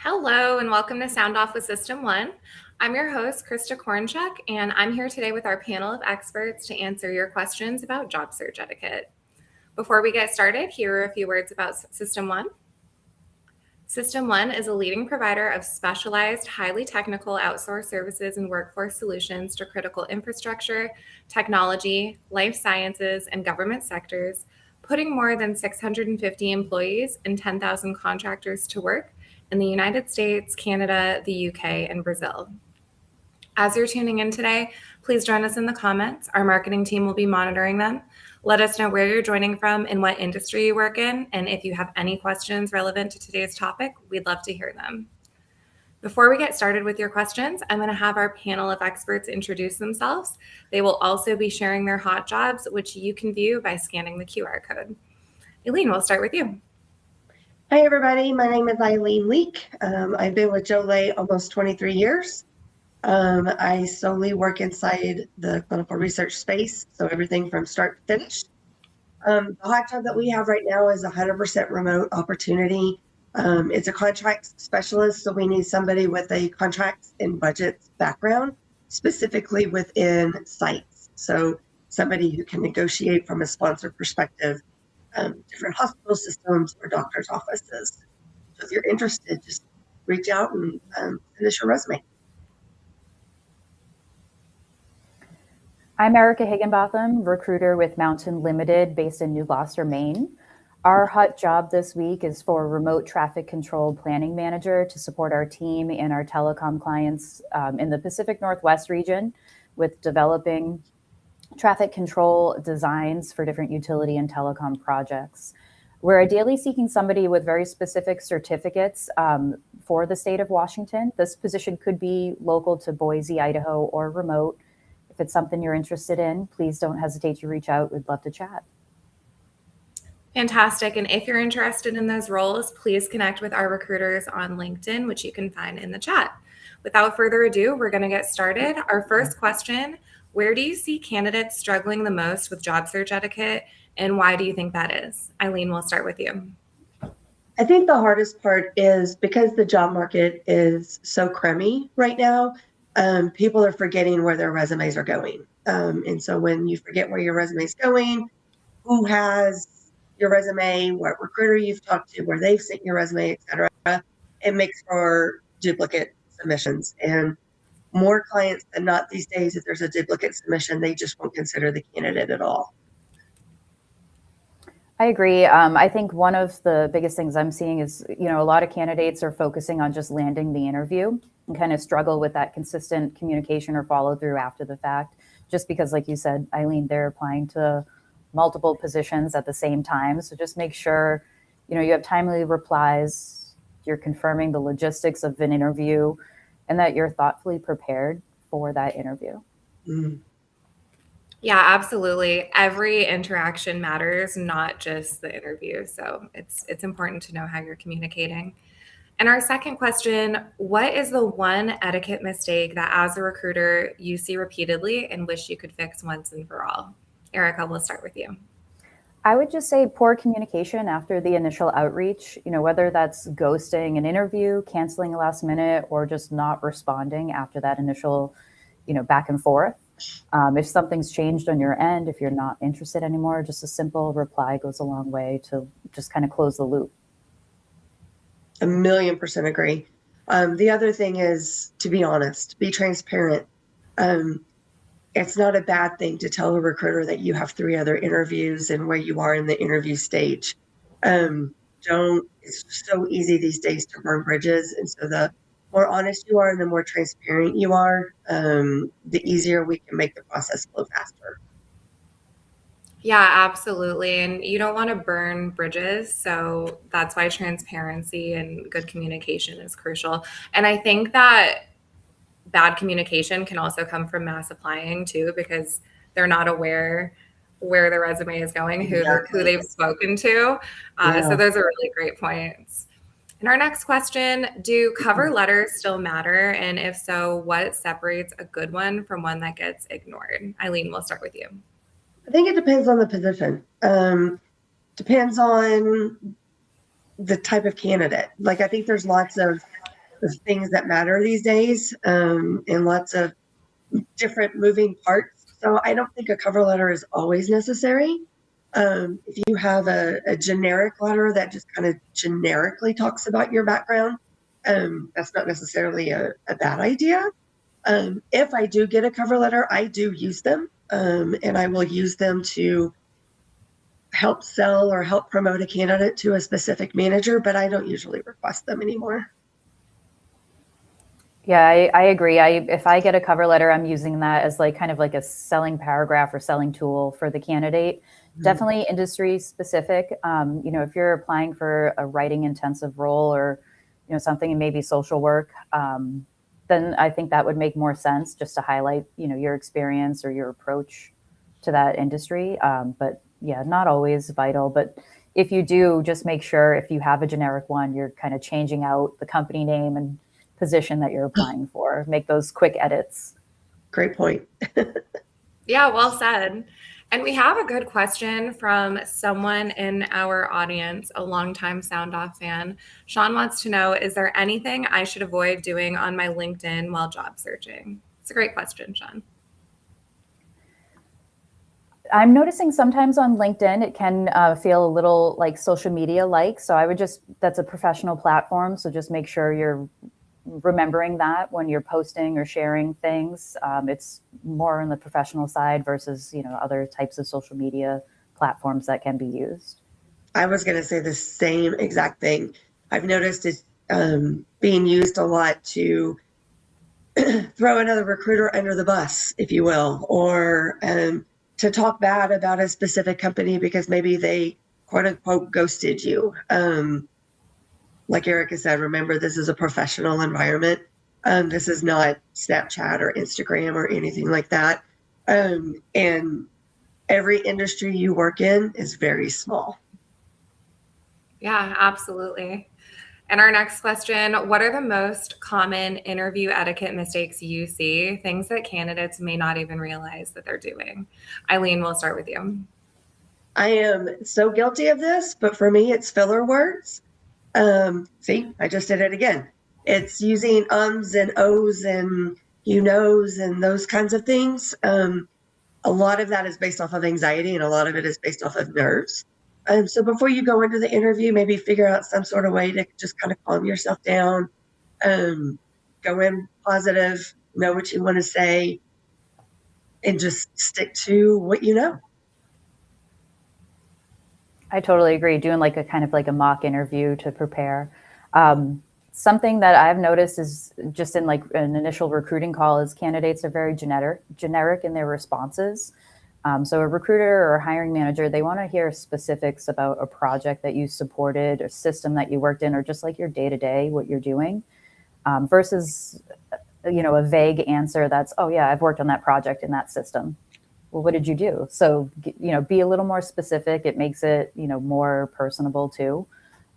Hello and welcome to Sound Off with System 1. I'm your host, Krista Kornchuk, and I'm here today with our panel of experts to answer your questions about job search etiquette. Before we get started, here are a few words about System 1. System 1 is a leading provider of specialized, highly technical outsourced services and workforce solutions to critical infrastructure, technology, life sciences, and government sectors, putting more than 650 employees and 10,000 contractors to work in the United States, Canada, the UK, and Brazil. As you're tuning in today, please join us in the comments. Our marketing team will be monitoring them. Let us know where you're joining from and what industry you work in. And if you have any questions relevant to today's topic, we'd love to hear them. Before we get started with your questions, I'm going to have our panel of experts introduce themselves. They will also be sharing their hot jobs, which you can view by scanning the QR code. Eileen, we'll start with you. Hi, everybody. My name is Eileen Leek. I've been with Joe Lay almost 23 years. I solely work inside the clinical research space, so everything from start to finish. The hot job that we have right now is a 100% remote opportunity. It's a contract specialist, so we need somebody with a contracts and budgets background, specifically within sites. So somebody who can negotiate from a sponsor perspective, different hospital systems or doctor's offices. So if you're interested, just reach out and send us your resume. I'm Erica Higginbotham, recruiter with Mountain Limited based in New Gloucester, Maine. Our hot job this week is for remote traffic control planning manager to support our team and our telecom clients in the Pacific Northwest region with developing traffic control designs for different utility and telecom projects. We're ideally seeking somebody with very specific certificates for the state of Washington. This position could be local to Boise, Idaho, or remote. If it's something you're interested in, please don't hesitate to reach out. We'd love to chat. Fantastic. And if you're interested in those roles, please connect with our recruiters on LinkedIn, which you can find in the chat. Without further ado, we're going to get started. Our first question, where do you see candidates struggling the most with job search etiquette, and why do you think that is? Eileen, we'll start with you. I think the hardest part is because the job market is so crummy right now, people are forgetting where their resumes are going. And so when you forget where your resume is going, who has your resume, what recruiter you've talked to, where they've sent your resume, et cetera, it makes for duplicate submissions. And more clients than not these days, if there's a duplicate submission, they just won't consider the candidate at all. I agree. I think one of the biggest things I'm seeing is, a lot of candidates are focusing on just landing the interview and kind of struggle with that consistent communication or follow through after the fact, just because, like you said, Eileen, they're applying to multiple positions at the same time. So just make sure, you have timely replies, you're confirming the logistics of an interview, and that you're thoughtfully prepared for that interview. Mm-hmm. Yeah, absolutely. Every interaction matters, not just the interview. So it's important to know how you're communicating. And our second question, what is the one etiquette mistake that as a recruiter you see repeatedly and wish you could fix once and for all? Erica, we'll start with you. I would just say poor communication after the initial outreach, whether that's ghosting an interview, canceling a last minute, or just not responding after that initial, back and forth. If something's changed on your end, if you're not interested anymore, just a simple reply goes a long way to just kind of close the loop. 1,000,000% agree. The other thing is, to be honest, be transparent. It's not a bad thing to tell a recruiter that you have 3 other interviews and where you are in the interview stage. It's so easy these days to burn bridges. And so the more honest you are and the more transparent you are, the easier we can make the process flow faster. Yeah, absolutely. And you don't want to burn bridges. So that's why transparency and good communication is crucial. And I think that bad communication can also come from mass applying too, because they're not aware where their resume is going, who they've spoken to. So those are really great points. And our next question, do cover letters still matter? And if so, what separates a good one from one that gets ignored? Eileen, we'll start with you. I think it depends on the position. Depends on the type of candidate. Like, I think there's lots of of things that matter these days, and lots of different moving parts. So I don't think a cover letter is always necessary. If you have a generic letter that just kind of generically talks about your background, that's not necessarily a bad idea. If I do get a cover letter, I do use them, and I will use them to help sell or help promote a candidate to a specific manager, but I don't usually request them anymore. Yeah, I agree. If I get a cover letter, I'm using that as like kind of like a selling paragraph or selling tool for the candidate. Definitely industry specific. If you're applying for a writing intensive role or, something in maybe social work, then I think that would make more sense just to highlight, your experience or your approach to that industry. But yeah, not always vital. But if you do, just make sure if you have a generic one, you're kind of changing out the company name and position that you're applying for. Make those quick edits. Great point. Yeah, well said. And we have a good question from someone in our audience, a longtime Sound Off fan. Sean wants to know, is there anything I should avoid doing on my LinkedIn while job searching? It's a great question, Sean. I'm noticing sometimes on LinkedIn, it can feel a little like social media like. So I would that's a professional platform. So just make sure you're remembering that when you're posting or sharing things. It's more on the professional side versus, other types of social media platforms that can be used. I was going to say the same exact thing. I've noticed it's being used a lot to throw another recruiter under the bus, if you will, or to talk bad about a specific company because maybe they quote unquote ghosted you. Like Erica said, remember, this is a professional environment. This is not Snapchat or Instagram or anything like that. And every industry you work in is very small. Yeah, absolutely. And our next question, what are the most common interview etiquette mistakes you see, things that candidates may not even realize that they're doing? Eileen, we'll start with you. I am so guilty of this, but for me, it's filler words. See, I just did it again. It's using ums and ohs and knows and those kinds of things. A lot of that is based off of anxiety and a lot of it is based off of nerves. So before you go into the interview, maybe figure out some sort of way to just kind of calm yourself down, go in positive, know what you want to say, and just stick to what you know. I totally agree. Doing like a kind of like a mock interview to prepare. Something that I've noticed is just in like an initial recruiting call is candidates are very generic in their responses. So a recruiter or a hiring manager, they want to hear specifics about a project that you supported, a system that you worked in, or just like your day-to-day, what you're doing, versus, a vague answer that's, oh yeah, I've worked on that project in that system. Well, what did you do? So, be a little more specific. It makes it, more personable too.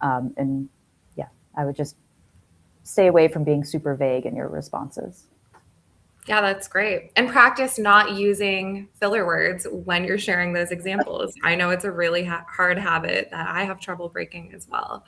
And yeah, I would just stay away from being super vague in your responses. Yeah, that's great. And practice not using filler words when you're sharing those examples. I know it's a really hard habit that I have trouble breaking as well.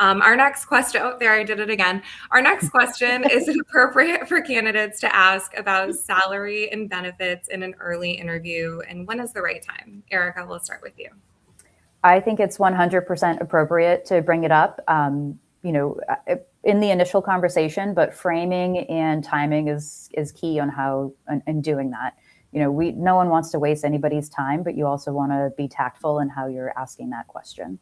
Our next question, oh, there, I did it again. Our next question, is it appropriate for candidates to ask about salary and benefits in an early interview? And when is the right time? Erica, we'll start with you. I think it's 100% appropriate to bring it up, in the initial conversation, but framing and timing is key on how, and doing that. No one wants to waste anybody's time, but you also want to be tactful in how you're asking that question.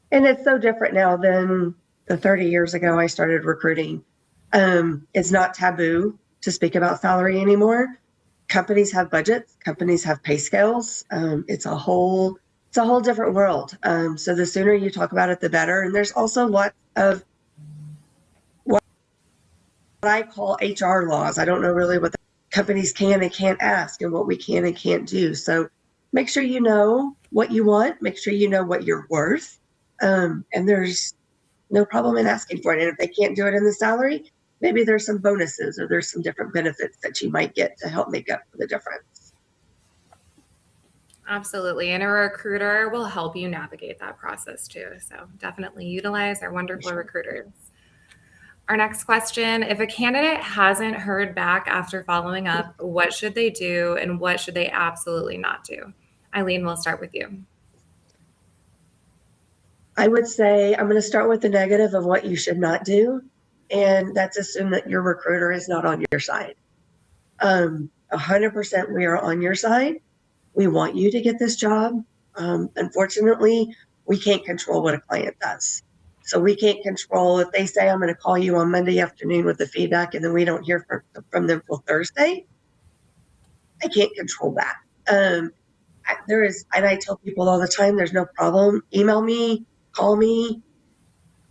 And it's so different now than the 30 years ago I started recruiting. It's not taboo to speak about salary anymore. Companies have budgets, companies have pay scales. It's a whole different world. So the sooner you talk about it, the better. And there's also lots of what I call HR laws. I don't know really what the companies can and can't ask and what we can and can't do. So make sure you know what you want, make sure you know what you're worth. And there's no problem in asking for it. And if they can't do it in the salary, maybe there's some bonuses or there's some different benefits that you might get to help make up for the difference. Absolutely. And a recruiter will help you navigate that process too. So definitely utilize our wonderful recruiters. Our next question, if a candidate hasn't heard back after following up, what should they do and what should they absolutely not do? Eileen, we'll start with you. I would say I'm going to start with the negative of what you should not do, and that's assume that your recruiter is not on your side. 100% we are on your side. We want you to get this job. Unfortunately, we can't control what a client does. So we can't control if they say, I'm going to call you on Monday afternoon with the feedback, and then we don't hear from them till Thursday. I can't control that. There is, and I tell people all the time, there's no problem. Email me, call me.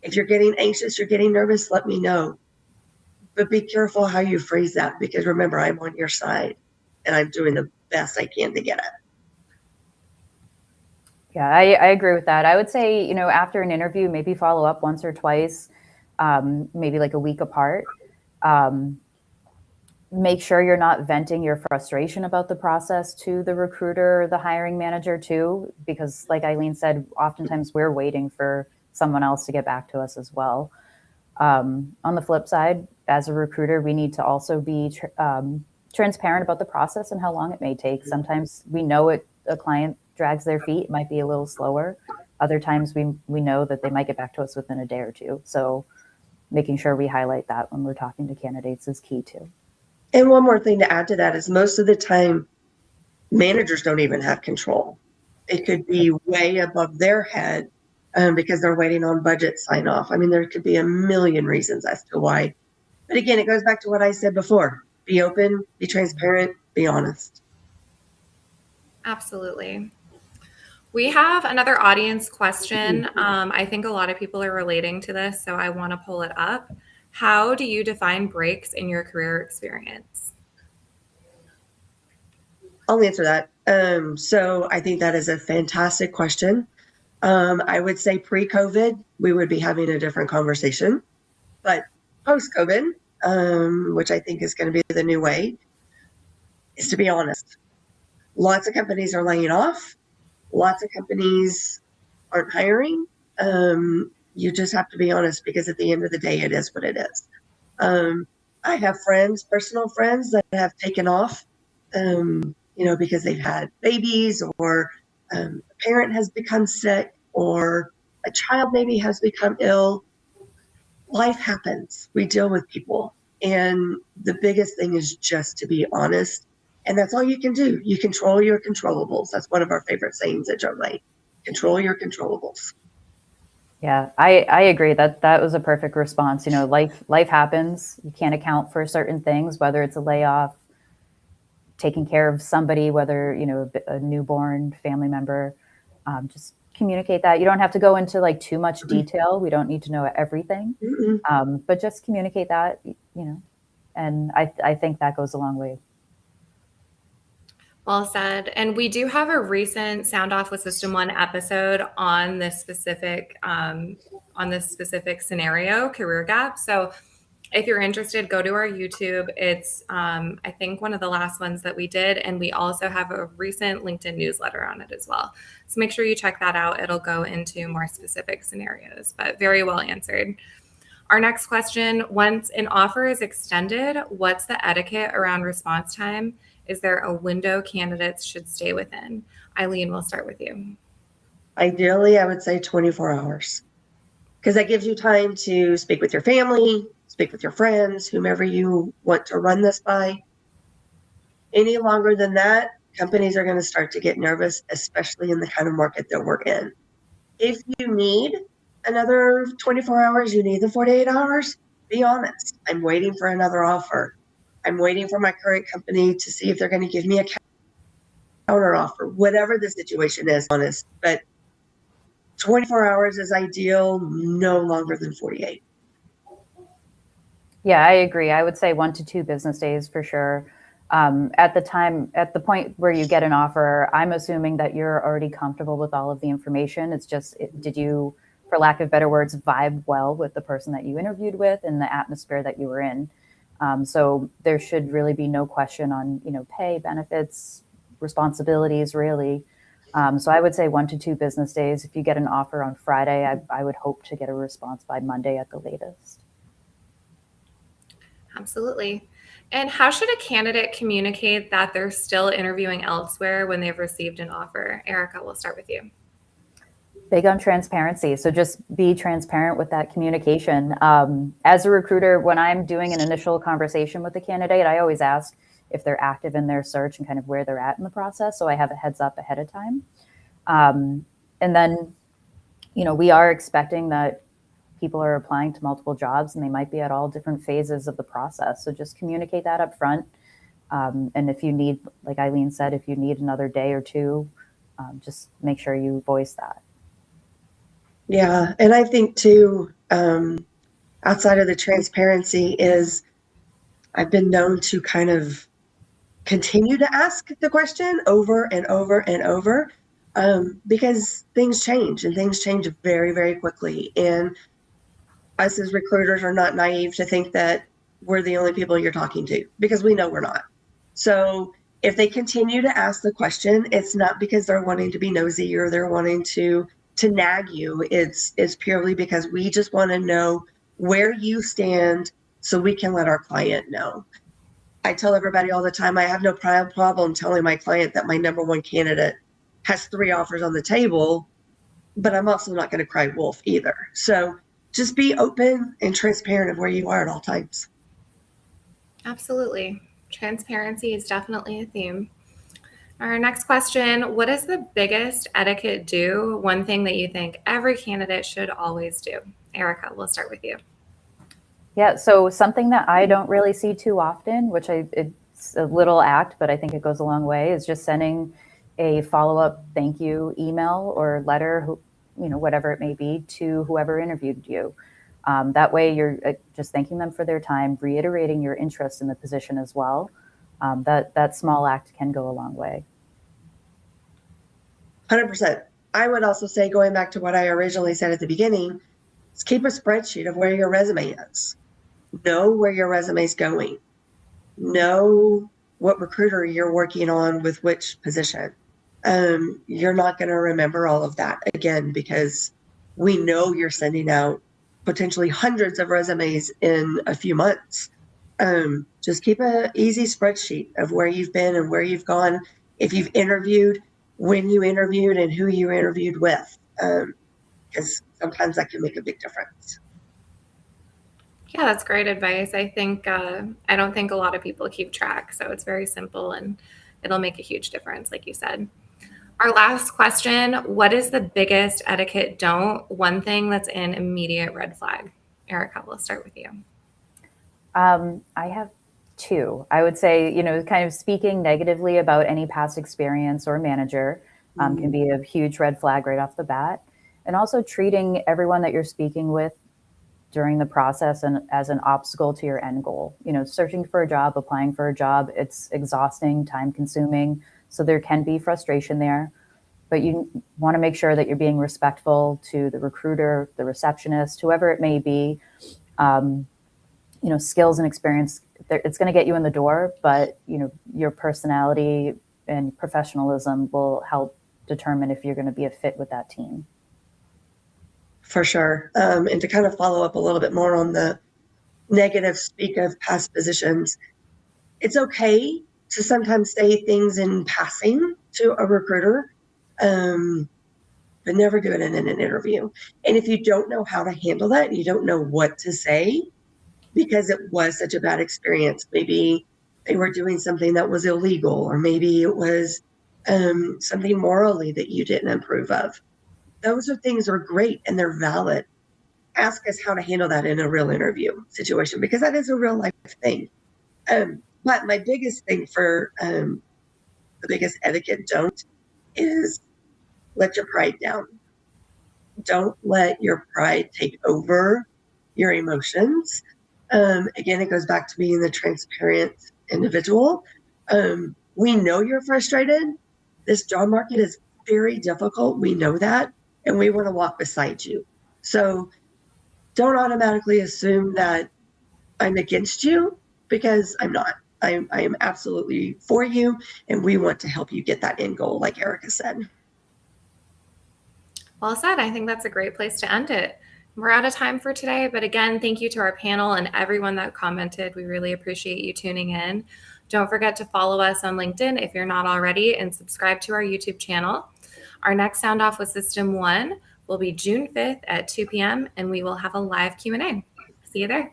If you're getting anxious, you're getting nervous, let me know. But be careful how you phrase that, because remember, I'm on your side and I'm doing the best I can to get it. Yeah, I agree with that. I would say, after an interview, maybe follow up once or twice, maybe like a week apart. Make sure you're not venting your frustration about the process to the recruiter or the hiring manager too, because like Eileen said, oftentimes we're waiting for someone else to get back to us as well. On the flip side, as a recruiter, we need to also be transparent about the process and how long it may take. Sometimes we know a client drags their feet, it might be a little slower. Other times we know that they might get back to us within a day or two. So making sure we highlight that when we're talking to candidates is key too. And one more thing to add to that is most of the time, managers don't even have control. It could be way above their head because they're waiting on budget sign off. I mean, there could be a million reasons as to why. But again, it goes back to what I said before. Be open, be transparent, be honest. Absolutely. We have another audience question. I think a lot of people are relating to this, so I want to pull it up. How do you define breaks in your career experience? I'll answer that. So I think that is a fantastic question. I would say pre-COVID, we would be having a different conversation. But post-COVID, which I think is going to be the new way, is to be honest. Lots of companies are laying off. Lots of companies aren't hiring. You just have to be honest, because at the end of the day, it is what it is. I have friends, personal friends that have taken off, because they've had babies, or a parent has become sick, or a child maybe has become ill. Life happens. We deal with people. And the biggest thing is just to be honest. And that's all you can do. You control your controllables. That's one of our favorite sayings at Joe. Control your controllables. Yeah, I agree that was a perfect response. Life happens. You can't account for certain things, whether it's a layoff, taking care of somebody, whether, a newborn family member. Just communicate that. You don't have to go into like too much detail. We don't need to know everything, but just communicate that, and I think that goes a long way. Well said. And we do have a recent Sound Off with System 1 episode on this specific scenario, career gap. So if you're interested, go to our YouTube. It's, I think, one of the last ones that we did. And we also have a recent LinkedIn newsletter on it as well. So make sure you check that out. It'll go into more specific scenarios, but very well answered. Our next question, once an offer is extended, what's the etiquette around response time? Is there a window candidates should stay within? Eileen, we'll start with you. Ideally, I would say 24 hours, because that gives you time to speak with your family, speak with your friends, whomever you want to run this by. Any longer than that, companies are going to start to get nervous, especially in the kind of market that we're in. If you need another 24 hours, you need the 48 hours, be honest. I'm waiting for another offer. I'm waiting for my current company to see if they're going to give me a counter offer, whatever the situation is, honest. But 24 hours is ideal, no longer than 48. Yeah, I agree. I would say 1 to 2 business days for sure. At the point where you get an offer, I'm assuming that you're already comfortable with all of the information. It's just, did you, for lack of better words, vibe well with the person that you interviewed with and the atmosphere that you were in? So there should really be no question on, pay, benefits, responsibilities, really. So I would say 1 to 2 business days. If you get an offer on Friday, I would hope to get a response by Monday at the latest. Absolutely. And how should a candidate communicate that they're still interviewing elsewhere when they've received an offer? Erica, we'll start with you. Big on transparency. So just be transparent with that communication. As a recruiter, when I'm doing an initial conversation with the candidate, I always ask if they're active in their search and kind of where they're at in the process. So I have a heads up ahead of time. And then, we are expecting that people are applying to multiple jobs and they might be at all different phases of the process. So just communicate that up front. And if you need, like Eileen said, if you need another day or two, just make sure you voice that. Yeah, and I think too, outside of the transparency is I've been known to kind of continue to ask the question over and over and over, because things change and things change very, very quickly. And us as recruiters are not naive to think that we're the only people you're talking to, because we know we're not. So if they continue to ask the question, it's not because they're wanting to be nosy or they're wanting to nag you. It's purely because we just want to know where you stand so we can let our client know. I tell everybody all the time, I have no problem telling my client that my number one candidate has 3 offers on the table, but I'm also not going to cry wolf either. So just be open and transparent of where you are at all times. Absolutely. Transparency is definitely a theme. Our next question, what is the biggest etiquette do? One thing that you think every candidate should always do? Erica, we'll start with you. Yeah, so something that I don't really see too often, which it's a little act, but I think it goes a long way, is just sending a follow-up thank you email or letter, whatever it may be, to whoever interviewed you. That way you're just thanking them for their time, reiterating your interest in the position as well. That small act can go a long way. 100%. I would also say, going back to what I originally said at the beginning, is keep a spreadsheet of where your resume is. Know where your resume is going. Know what recruiter you're working on with which position. You're not going to remember all of that again, because we know you're sending out potentially hundreds of resumes in a few months. Just keep an easy spreadsheet of where you've been and where you've gone, if you've interviewed, when you interviewed, and who you interviewed with, because sometimes that can make a big difference. Yeah, that's great advice. I think I don't think a lot of people keep track, so it's very simple and it'll make a huge difference, like you said. Our last question, what is the biggest etiquette don't? One thing that's an immediate red flag. Erica, we'll start with you. I have 2. I would say, kind of speaking negatively about any past experience or manager can be a huge red flag right off the bat. And also treating everyone that you're speaking with during the process and as an obstacle to your end goal. Searching for a job, applying for a job, it's exhausting, time consuming. So there can be frustration there, but you want to make sure that you're being respectful to the recruiter, the receptionist, whoever it may be. Skills and experience, it's going to get you in the door, but your personality and professionalism will help determine if you're going to be a fit with that team. For sure. And to kind of follow up a little bit more on the negative speak of past positions, it's okay to sometimes say things in passing to a recruiter, but never do it in an interview. And if you don't know how to handle that, you don't know what to say because it was such a bad experience, maybe they were doing something that was illegal, or maybe it was something morally that you didn't approve of. Those are things are great and they're valid. Ask us how to handle that in a real interview situation, because that is a real life thing. But my biggest thing for the biggest etiquette don't is let your pride down. Don't let your pride take over your emotions. Again, it goes back to being the transparent individual. We know you're frustrated. This job market is very difficult. We know that, and we want to walk beside you. So don't automatically assume that I'm against you, because I'm not. I am absolutely for you, and we want to help you get that end goal, like Erica said. Well said. I think that's a great place to end it. we're out of time for today. But again, thank you to our panel and everyone that commented. We really appreciate you tuning in. Don't forget to follow us on LinkedIn if you're not already, and subscribe to our YouTube channel. Our next Sound Off with System 1 will be June 5th at 2 p.m. and we will have a live Q&A. See you there.